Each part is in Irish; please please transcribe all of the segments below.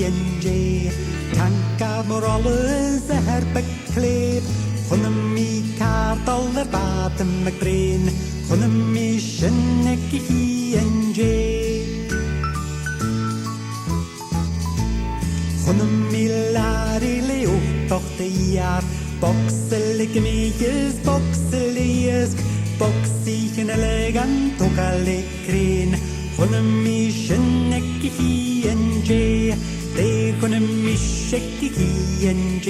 hi-en-j. Tankar mor alle zahar bekleed. Chunam mi kaartal er batem McBrain. Chunam mi shinnek hi-en-j. Chunam mi lari leo toch de jaar. Bokselig mees, bokselig boksig en elegant ook allegreen. Chunam mi shinnek hi-en-j. De chunam mi shekki hi-en-j.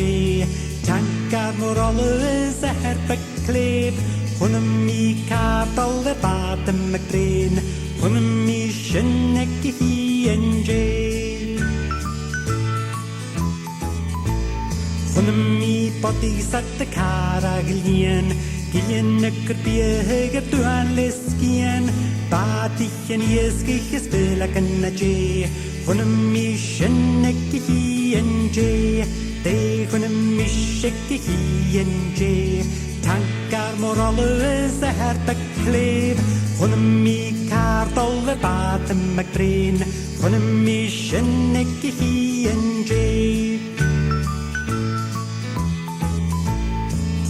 Tankar mor alle zahar bekleed. Chunam mi kaartal er batem McBrain. Chunam mi shinnek hi-en-j. Chunam mi body sat de cara gilien. Gilien nekker bieger duan leskien. Badich en ieskich is bilaken a j. Chunam mi shinnek hi-en-j. De chunam mi shekki hi-en-j. Tankar mor alle zahar bekleed. Chunam mi kaartal er batem McBrain. Chunam mi shinnek hi-en-j.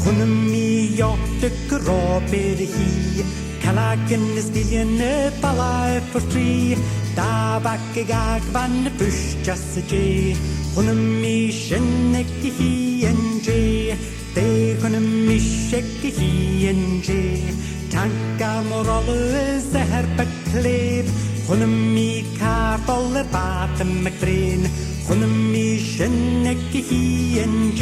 Chunam mi jotte gråber hi. Kalaken is giljen balla for free. Da bakke gag van bush just a j. Chunam mi shinnek hi-en-j. De chunam mi shekki hi-en-j. Tankar mor alle zahar bekleed. Chunam mi kaartal er batem McBrain. Chunam mi shinnek hi-en-j.